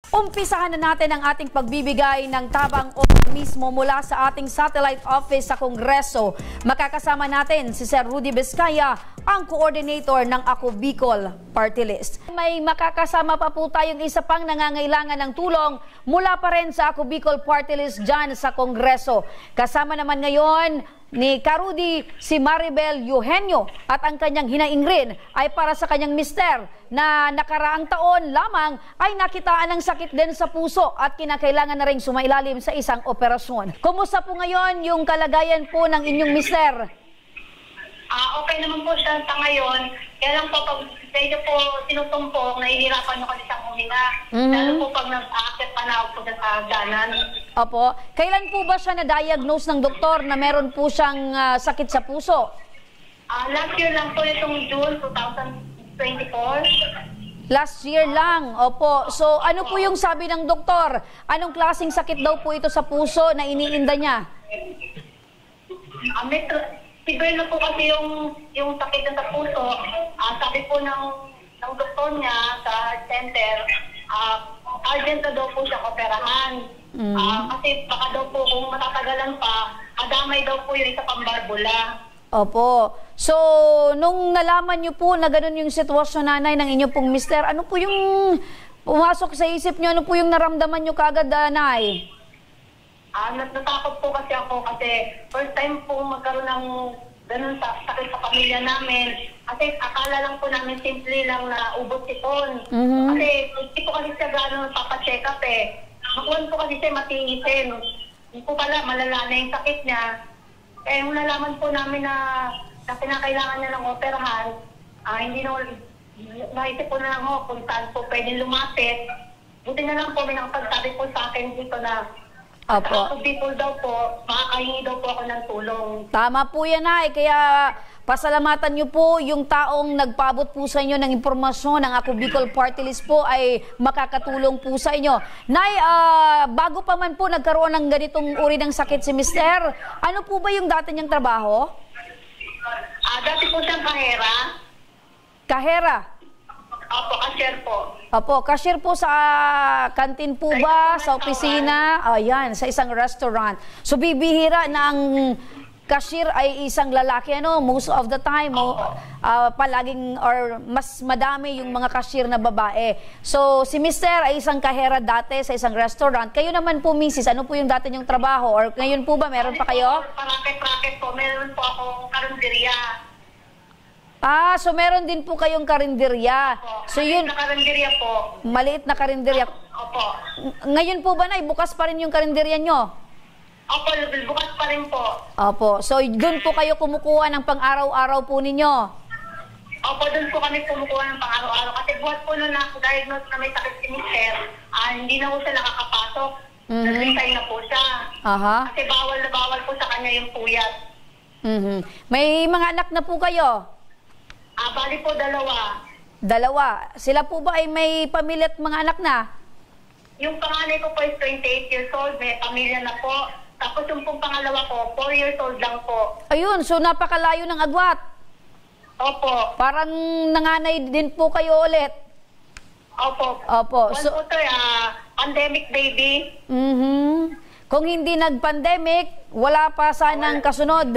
Umpisahan na natin ang ating pagbibigay ng tabang o mismo mula sa ating satellite office sa Kongreso. Makakasama natin si Sir Rudy Vizcaya, ang coordinator ng Ako Bicol Party List. May makakasama pa po tayong isa pang nangangailangan ng tulong mula pa rin sa Ako Bicol Party List dyan sa Kongreso. Kasama naman ngayon ni Karudi si Maribel Eugenio at ang kanyang hinaing rin ay para sa kanyang mister na nakaraang taon lamang ay nakitaan ng sakit din sa puso at kinakailangan na rin sumailalim sa isang operasyon. Kumusta po ngayon yung kalagayan po ng inyong mister? Okay naman po siya sa ngayon. Kaya lang po pag medyo po sinusumpong, nahihirapan nyo kasi siyang huminga. Lalo po pag nag-aakit panahon po sa ganan. Opo. Kailan po ba siya na-diagnose ng doktor na meron po siyang sakit sa puso? Last year lang po itong June 2024. Last year lang, opo. So ano po yung sabi ng doktor? Anong klaseng sakit daw po ito sa puso na iniinda niya? Severe na po kasi yung sakit sa puso. Sabi po ng doktor niya sa center, urgent na daw po siya operahan. Kasi baka daw po kung matatagalan pa, adamay daw po yung isa pang barbula. Opo. So, nung nalaman niyo po na ganun yung sitwasyon, nanay, ng inyo pong mister, ano po yung pumasok sa isip niyo? Ano po yung naramdaman niyo kagad, nay? Natakot po kasi ako kasi first time po magkaroon ng ganun sakit sa pamilya namin. Kasi akala lang po namin simple lang na ubot sipon. Kasi hindi po kasi siya gano'n papacheck up eh. Makuhan po kasi siya matiisin. Hindi po pala malala na yung sakit niya. Eh, nung nalaman po namin na pinakailangan niya ng operahan, hindi na naisip po na lang ako kung saan po pwedeng lumapit. Buti na lang po may nakapagsabi po sa akin dito na Opo. Ako people daw po, makakahingi daw po ako ng tulong. Tama po yan, ay. Kaya pasalamatan niyo po yung taong nagpaabot po sa inyo ng impormasyon ng Ako Bicol Party List po ay makakatulong po sa inyo. Nay, bago pa man po nagkaroon ng ganitong uri ng sakit si mister, ano po ba yung dati niyang trabaho? Dati po siyang kahera. Kahera? Opo, cashier po. Opo, cashier po sa kantin po ba? Sa opisina? Ayan, sa isang restaurant. So, bibihira na ang cashier ay isang lalaki, ano? Most of the time, palaging or mas madami yung mga cashier na babae. So, si mister ay isang kahera dati sa isang restaurant. Kayo naman po, misis, ano po yung dati niyong trabaho? Or ngayon po ba, meron pa kayo? Paraket-raket po, meron po akong karinderya. So meron din po kayong karinderya. So yun, maliit na karinderya po. Maliit na karinderya. Opo. Ngayon po ba, nay, bukas pa rin yung karinderya nyo? Opo, bukas pa rin po. Opo. So doon po kayo kumukuha ng pang-araw-araw po ninyo? Opo, doon po kami kumukuha ng pang-araw-araw. Kasi buhat po nung na-diagnose na may sakit si mister, hindi na po siya nakakapasok. Nag-resign na po siya. Kasi bawal na bawal po sa kanya yung puyat. May mga anak na po kayo? Bali po, dalawa. Dalawa. Sila po ba ay may pamilya at mga anak na? Yung panganay ko po is 28 years old, may pamilya na po. Tapos yung pong pangalawa ko, 4 years old lang po. Ayun, so napakalayo ng agwat. Opo. Parang nanganay din po kayo ulit. Opo. Opo. So, po ito, pandemic baby. Kung hindi nag-pandemic, wala pa sanang kasunod.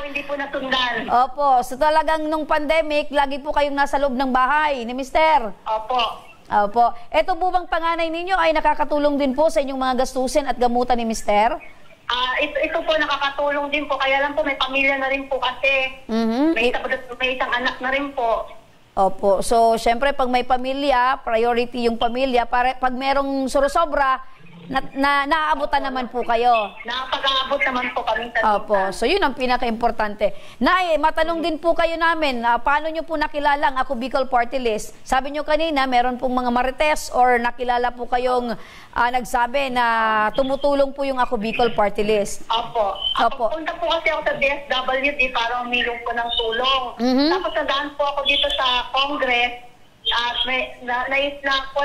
Hindi po nasundan. Opo. So talagang nung pandemic, lagi po kayong nasa loob ng bahay ni mister. Opo. Opo. Ito po bang panganay ninyo ay nakakatulong din po sa inyong mga gastusin at gamutan ni mister? Ito po nakakatulong din po. Kaya lang po may pamilya na rin po kasi. May isang anak na rin po. Opo. So syempre pag may pamilya, priority yung pamilya. Pag merong sorosobra, naaabutan naman po kayo. Nakapag-aabot naman po kami sa Opo. So yun ang pinaka-importante. Nay, matanong din po kayo namin, paano nyo po nakilala ang Ako Bicol Party List? Sabi nyo kanina, meron pong mga marites or nakilala po kayong nagsabi na tumutulong po yung Ako Bicol Party List. Opo. Punta po kasi ako sa DSWD para umilong po ng tulong. Tapos nadaan po ako dito sa Congress.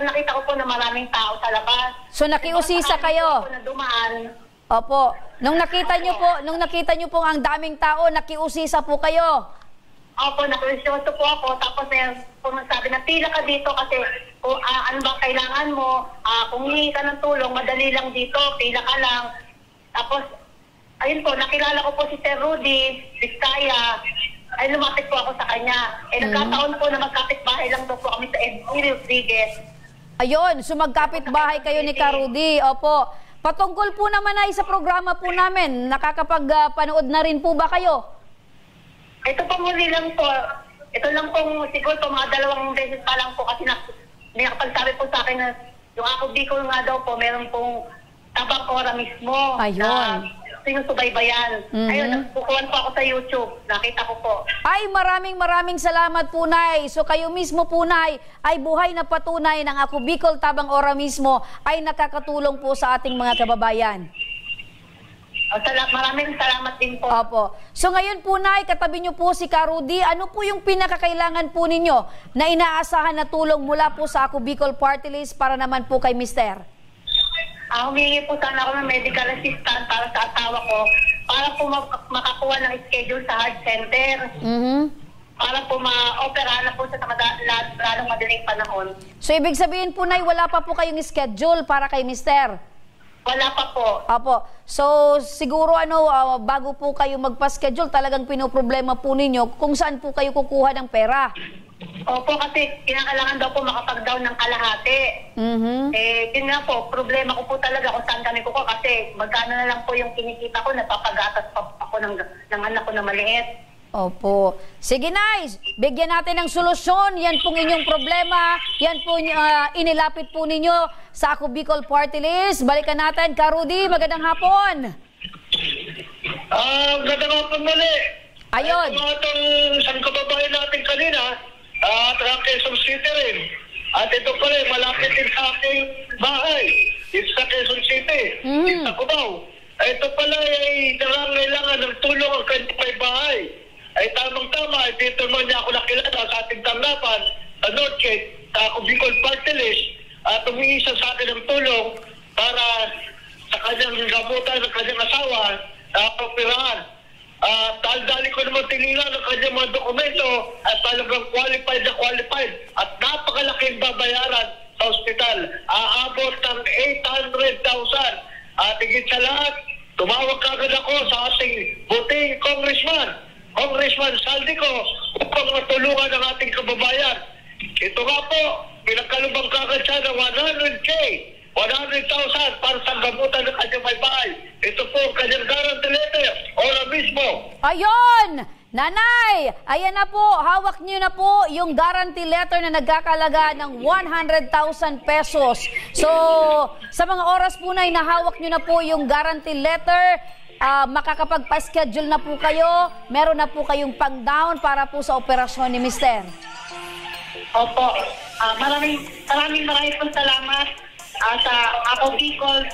Nakita ko po na maraming tao sa labas. So nakiusisa kayo? Na dumaan. Opo. Nung nakita nyo po ang daming tao, nakiusisa po kayo? Opo, nakulisyoso po ako. Tapos kung sabi na pila ka dito kasi kung ano ba kailangan mo, kung hihingi ka ng tulong, madali lang dito, pila ka lang. Tapos, ayun po, nakilala ko po si Sir Rudy Vizcaya. Ay, lumapit po ako sa kanya. Nagkataon po na magkapit-bahay lang daw po kami sa Edwin Rodriguez. Ayun, sumagkapit bahay kayo ni Ka-Rudy. Opo. Patungkol po naman ay sa programa po namin, nakakapag-panood na rin po ba kayo? Ito po muli lang po. Ito lang po siguro po mga 2 beses pa lang po kasi may nakapagsabi po sa akin na yung ako Bicol nga daw po, meron pong tabang ora mismo. Ayun. Sinusubaybayan. Ayun, nagpukuhan po ako sa YouTube. Nakita ko po. Ay, maraming salamat po, Nay. So kayo mismo po, Nay, ay buhay na patunay ng Ako Bicol Tabang Ora mismo ay nakakatulong po sa ating mga kababayan. Maraming salamat din po. Opo. So ngayon po, Nay, katabi niyo po si Ka-Rudy. Ano po yung pinakakailangan po ninyo na inaasahan na tulong mula po sa Ako Bicol Party List para naman po kay Mister? Humingi po sana ako ng medical assistant para sa asawa ko para po makakuha ng schedule sa heart center. Para po ma-opera na po sa lalong madaling panahon. So ibig sabihin po, Nay, wala pa po kayong schedule para kay Mister? Wala pa po. Apo. So siguro bago po kayo magpa-schedule, talagang pinoproblema po ninyo kung saan po kayo kukuha ng pera. Opo, kasi kinakailangan daw po makapag-down ng kalahati. Yun nga po, problema ko po talaga kung saan kami kukuha kasi magkano na lang po yung kinikita ko, napapagatas pa ako ng anak ko na maliit. Opo. Sige, Nay, bigyan natin ng solusyon. Yan pong inyong problema. Yan po inilapit po ninyo sa Ako Bicol Party List. Balikan natin. Ka-Rudy, magandang hapon. Magandang hapon muli. Ayun. Mga itong isang kababayan natin kanina, Quezon City rin. At ito pala, malapit din sa aking bahay. Dito sa Quezon City. Dito sa Cubao. Ito pala ay nangangailangan ng tulong ang kanyang may bahay. Ay tamang-tama, dito naman niya ako nakilala sa ating tanggapan sa Northgate, sa Ako Bicol Party List, at humingi siya sa akin ng tulong para sa kanyang gamutan ng kanyang asawa na operahan. Dali ko naman tinila ng kanyang mga dokumento at talagang qualified at napakalaking babayaran sa ospital. Aabot ng 800,000. At higit sa lahat, tumawag kagad ako sa ating buting Congressman Saldico upang matulungan ang ating kababayan. Ito nga po, pinagkalubang kagad siya ng 100,000 para sa gamutan ng kanyang may bahay. Ito po, kanyang guarantee letter, ora mismo. Ayun! Nanay, ayan na po, hawak niyo na po yung guarantee letter na nagkakalaga ng 100,000 pesos. So, sa mga oras po na nahawak niyo na po yung guarantee letter, makakapagpa-schedule na po kayo, meron na po kayong pang-down para po sa operasyon ni Mister. Opo. Maraming pong salamat sa Ako Bicol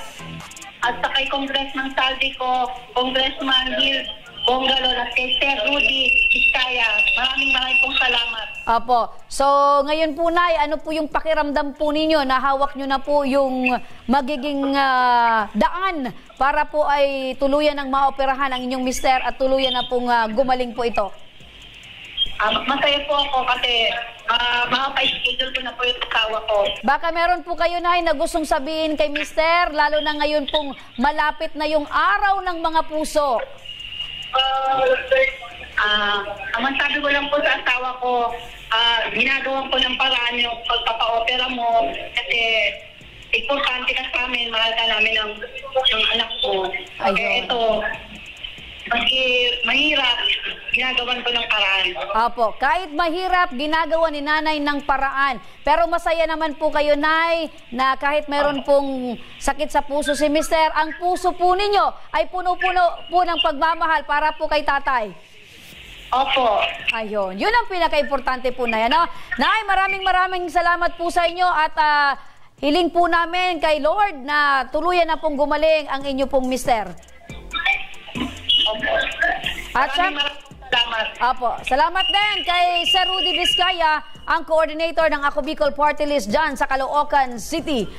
at sa kay Congressman Saldico, Congressman Gil Bongalon at kay Sir Rudy Vizcaya. Maraming pong salamat. Apo. So, ngayon po, Nay, ano po yung pakiramdam po ninyo na hawak nyo na po yung magiging daan para po ay tuluyan ng maoperahan ang inyong mister at tuluyan na pong gumaling po ito? Masaya po ako kasi makapa-schedule ko na po yung asawa ko. Baka meron po kayo, Nay, na gustong sabihin kay mister, lalo na ngayon pong malapit na yung araw ng mga puso. Ang sabi ko lang po sa asawa ko, ginagawan ko ng paraan yung pagpapa-opera mo kasi importante ka sa amin, mahal ka namin ng anak ko. Kaya ito, mahirap, ginagawan ko ng paraan. Apo, kahit mahirap, ginagawa ni Nanay ng paraan. Pero masaya naman po kayo, Nay, na kahit meron pong sakit sa puso si Mister, ang puso po ninyo ay puno-puno po ng pagmamahal para po kay tatay. Opo. Ayun, yun ang pinaka-importante po na yan. No? Nay, maraming salamat po sa inyo at hiling po namin kay Lord na tuluyan na pong gumaling ang inyo pong Mister. Opo. At Salamat. Apo, salamat din kay Sir Rudy Vizcaya, ang coordinator ng Ako Bicol Party List dyan sa Caloocan City.